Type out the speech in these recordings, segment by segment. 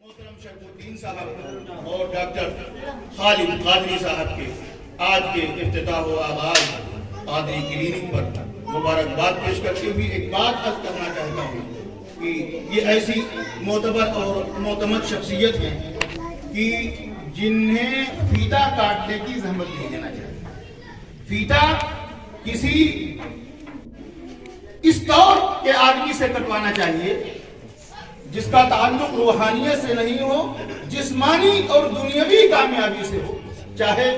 محترم شرف صاحب اور ڈاکٹر خالد قادری صاحب کے آج کے افتتاح و آغاز قادری کلینک پر مبارکباد پیش کرتے ہوئے ایک بات عرض کرنا چاہتا ہوں کہ یہ ایسی معتبر اور معتمد شخصیت ہیں کہ جنہیں فیتا کاٹنے کی زحمت نہیں دینا چاہیے. فیتا کسی اس طور کے آدمی سے کٹوانا چاہیے جس کا تعلق روحانیت سے نہیں ہو, جسمانی اور دنیاوی کامیابی سے ہو, چاہے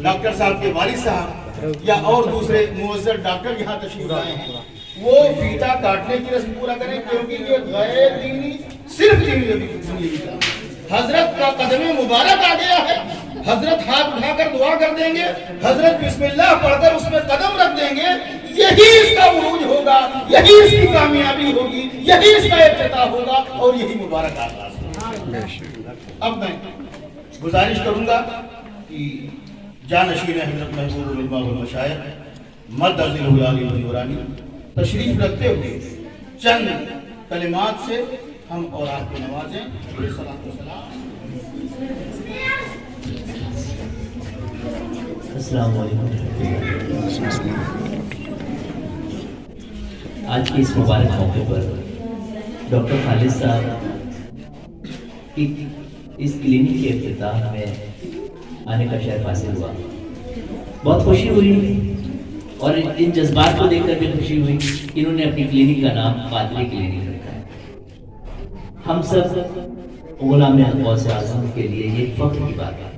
ڈاکٹر صاحب کے والد صاحب یا اور دوسرے معزز ڈاکٹر یہاں تشریف لائے ہیں, وہ فیتا کاٹنے کی رسم پورا کریں, کیونکہ یہ غیر دینی صرف دینی کا حضرت کا قدم مبارک آ گیا ہے. حضرت ہاتھ اٹھا کر دعا کر دیں گے, حضرت بسم اللہ پڑھ کر اس میں قدم رکھ دیں گے, یہی اس کا عروج ہوگا, یہی اس کی کامیابی ہوگی, یہی اس کا افتتاح ہوگا اور یہی مبارک آغاز ہوگا. اب میں گزارش کروں گا کہ جانشین حضرت محبوب العلماء والمشائخ مدد العلی والنورانی تشریف رکھتے ہوئے چند کلمات سے ہم اور آپ کو نوازیں. السلام علیکم. آج کے اس مبارک موقع پر ڈاکٹر خالد صاحب کی اس کلینک کے افتتاح میں آنے کا شرف حاصل ہوا. بہت خوشی ہوئی اور ان جذبات کو دیکھ کر بھی خوشی ہوئی کہ انہوں نے اپنی کلینک کا نام قادری کلینک رکھا ہے. ہم سب غلام غوث اعظم کے لیے یہ فخر کی بات ہے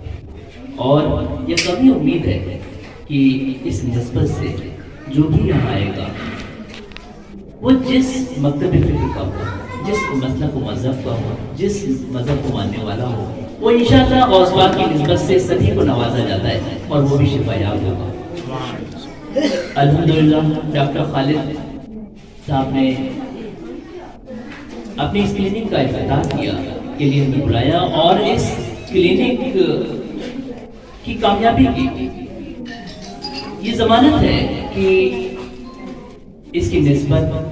اور یہ کبھی امید ہے کہ اس نسبت سے جو بھی یہاں آئے گا وہ جس مکتب فکر کا ہو, جس مسلک و مذہب کا ہو, جس مذہب کو ماننے والا ہو, وہ انشاءاللہ غوث پاک کی نسبت سے سبھی کو نوازا جاتا ہے اور وہ بھی شفا یاب ہوگا. الحمدللہ ڈاکٹر خالد صاحب نے اپنی اس کلینک کا افتتاح کیا کے لیے ہمیں بلایا اور اس کلینک کی کامیابی کی یہ ضمانت ہے کہ اس کی نسبت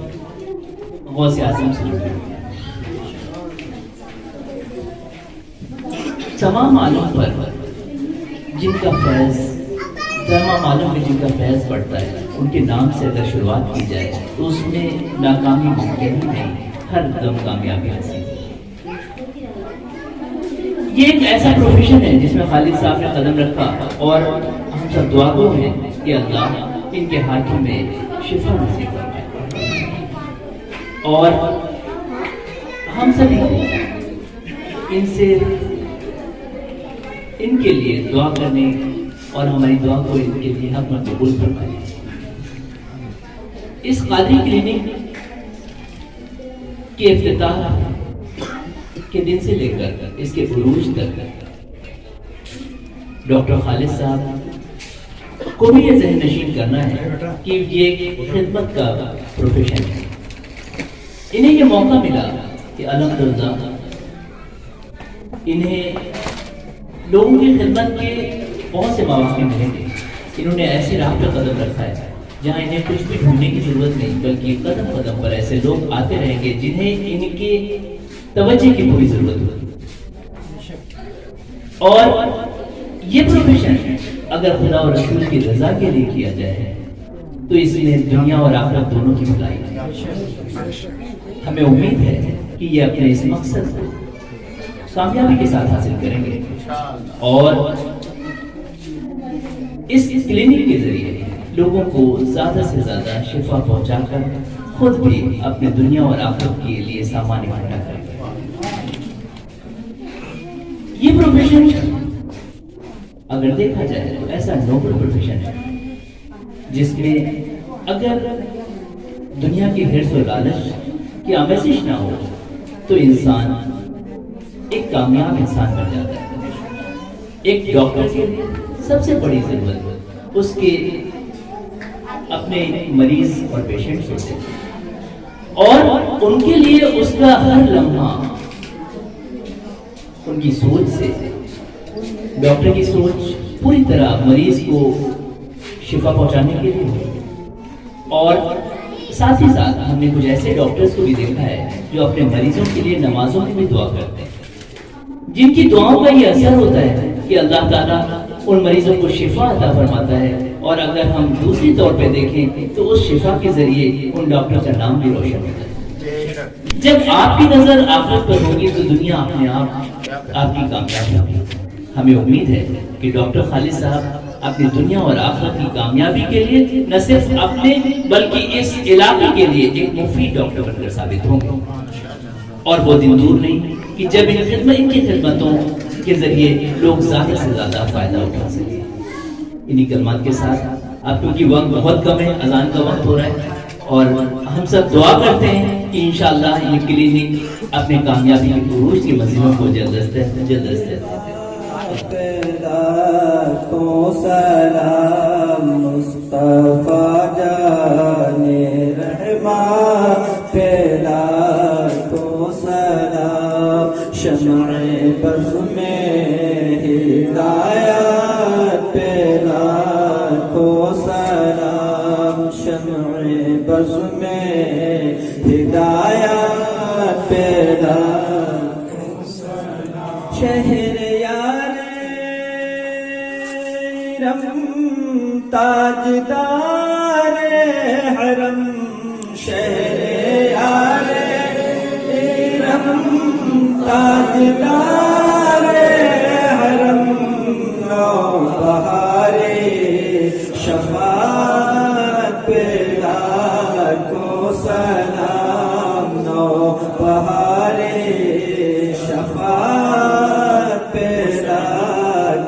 غوث اعظم سے جڑی ہے. تمام عالم پر جن کا فیض, تمام عالم میں جن کا فیض پڑتا ہے, ان کے نام سے اگر شروعات کی جائے تو اس میں ناکامی ممکن ہی نہیں, ہر دم کامیابی حاصل. یہ ایک ایسا پروفیشن ہے جس میں خالد صاحب نے قدم رکھا اور ہم سب دعا گو ہیں کہ اللہ ان کے ہاتھوں میں شفا نصیب فرمائے اور ہم سبھی کو ان سے ان کے لیے دعا کرنے اور ہماری دعا کو ان کے لیے حق میں قبول فرمائے. اس قادری کلینک کے افتتاح کے دن سے لے کر اس کے عروج تک ڈاکٹر خالد صاحب کو بھی یہ ذہن نشین کرنا ہے کہ یہ ایک خدمت کا پروفیشن ہے. انہیں یہ موقع ملا کہ الحمدللہ انہیں لوگوں کی خدمت کے بہت سے مواقع ملیں گے. انہوں نے ایسی راہ پہ قدم رکھا ہے جہاں انہیں کچھ بھی ڈھونڈنے کی ضرورت نہیں, بلکہ قدم قدم پر ایسے لوگ آتے رہیں گے جنہیں ان کے توجہ کی پوری ضرورت ہوتی. اور یہ پروفیشن اگر خدا اور رسول کی رضا کے لیے کیا جائے تو اس میں دنیا اور آخرت دونوں کی بھلائی ہے. ہمیں امید ہے کہ یہ اپنے اس مقصد کو کامیابی کے ساتھ حاصل کریں گے اور اس کلینک کے ذریعے لوگوں کو زیادہ سے زیادہ شفا پہنچا کر خود بھی اپنے دنیا اور آخرت کے لیے سامان اکٹھا کریں گے. یہ پروفیشن اگر دیکھا جائے تو ایسا نوبل پروفیشن ہے جس میں اگر دنیا کی حرص و لالچ کی آمیزش نہ ہو تو انسان ایک کامیاب انسان بن جاتا ہے. ایک ڈاکٹر کے لیے سب سے بڑی ضرورت اس کے اپنے مریض اور پیشنٹس ہوتے ہیں اور ان کے لیے اس کا ہر لمحہ ان کی سوچ سے, ڈاکٹر کی سوچ پوری طرح مریض کو شفا پہنچانے کے لیے. اور ساتھ ہی ساتھ ہم نے کچھ ایسے ڈاکٹرز کو بھی دیکھا ہے جو اپنے مریضوں کے لیے نمازوں میں بھی دعا کرتے ہیں. جن کی دعاؤں کا یہ اثر ہوتا ہے کہ اللہ تعالیٰ ان مریضوں کو شفا عطا فرماتا ہے، اور اگر ہم دوسری طور پہ دیکھیں تو اس شفا کے ذریعے ان ڈاکٹر کا نام بھی روشن ہوتا ہے۔ جب آپ کی نظر آخرت پر ہوگی تو دنیا اپنے آپ کی کامیابی ہوگی۔ ہمیں امید ہے کہ ڈاکٹر خالد صاحب اپنی دنیا اور آخرت کی کامیابی کے لیے نہ صرف اپنے بلکہ اس علاقے کے لیے ایک مفید ڈاکٹر بن کر ثابت ہوں گے، اور وہ دن دور نہیں کہ جب ان کی خدمتوں کے ذریعے لوگ زیادہ سے زیادہ فائدہ اٹھا سکیں۔ انہی کلمات کے ساتھ اب کیونکہ وقت بہت کم ہے، اذان کا وقت ہو رہا ہے، اور ہم سب دعا کرتے ہیں کہ انشاءاللہ یہ کلینک اپنے کامیابی کے عروج کی منزلوں کو جلد از جلد سلام مصطفیٰ جان رحمان پہلا کو سلام شمع بز میں ہدایت پہلا کو سلام شمع بز میں ہدایت پہلا شہر تاجدار حرم شہر یار حرم تاجدار حرم نو بہار شفاعت پیدا کو سلام نو بہار شفاعت پیدا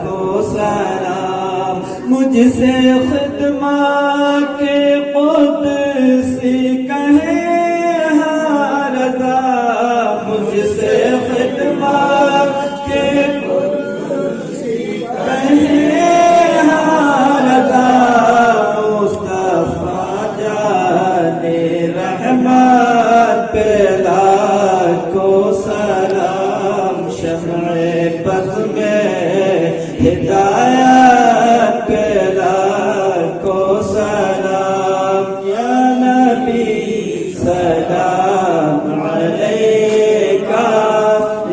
کو سلام مجھ سے خدمات کے قدسی کہیں ہاں رضا مجھ سے خدمات کے قدسی کہیں ہاں رضا مصطفیٰ جان رحمت پہلا کو سلام شمع بز میں ہدایت پہلا کو سلام یا نبی سلام علیکہ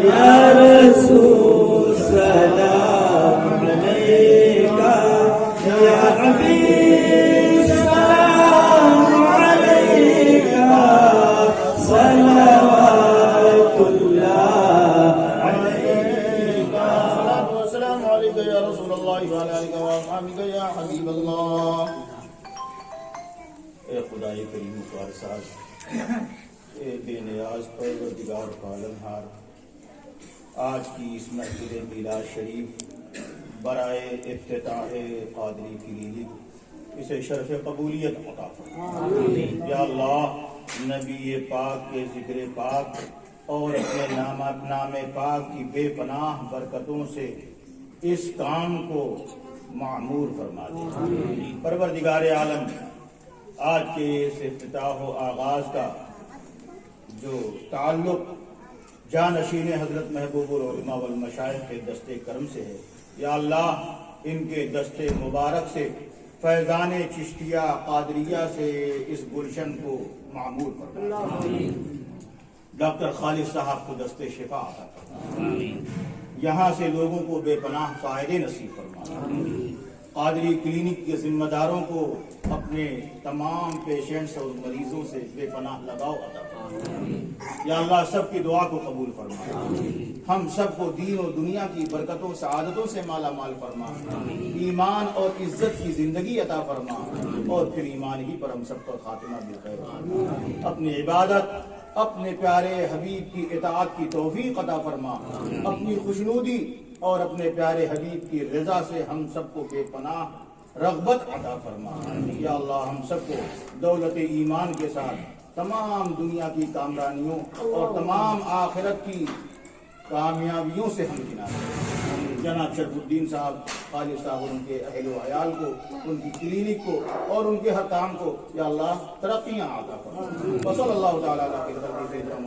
یا رسول سلام علیکہ یا حبیب سلام علیکہ صلوات اللہ علیکہ السلام علیکم یا رسول اللہ وعلی آلہ وصحبہ یا حبیب اللہ۔ اے خدائے کریم و کارساز، اے بے نیاز پروردگار عالمہار، آج کی اس محفل میلاد شریف برائے افتتاح قادری کلینک اسے شرف قبولیت عطا فرما۔ یا اللہ، نبی پاک کے ذکر پاک اور اپنے نام پاک کی بے پناہ برکتوں سے اس کام کو معمور فرما دے۔ پروردگار عالم، آج کے اس افتتاح و آغاز کا جو تعلق جانشین حضرت محبوب العلماء والمشائخ کے دستے کرم سے ہے، یا اللہ ان کے دستے مبارک سے فیضان چشتیہ قادریہ سے اس گلشن کو معمور فرما۔ ڈاکٹر خالد صاحب کو دستے شفا عطا فرما، یہاں سے لوگوں کو بے پناہ فائدے نصیب فرما۔ قادری کلینک کے ذمہ داروں کو اپنے تمام پیشنٹس اور مریضوں سے بے پناہ لگاؤ عطا فرما۔ یا اللہ سب کی دعا کو قبول فرما، ہم سب کو دین اور دنیا کی برکتوں سعادتوں سے مالا مال فرما، ایمان اور عزت کی زندگی عطا فرما، اور پھر ایمان ہی پر ہم سب کا خاتمہ بالخیر۔ اپنی عبادت اپنے پیارے حبیب کی اطاعت کی توفیق عطا فرما، اپنی خوشنودی اور اپنے پیارے حبیب کی رضا سے ہم سب کو بے پناہ رغبت عطا فرما۔ یا اللہ ہم سب کو دولت ایمان کے ساتھ تمام دنیا کی کامرانیوں اور تمام آخرت کی کامیابیوں سے ہم کنار۔ جناب شرف الدین صاحب خالد صاحب اور ان کے اہل و عیال کو، ان کی کلینک کو اور ان کے ہر کام کو یا اللہ ترقیاں عطا فرما۔ وصلی اللہ تعالیٰ علیہ وسلم۔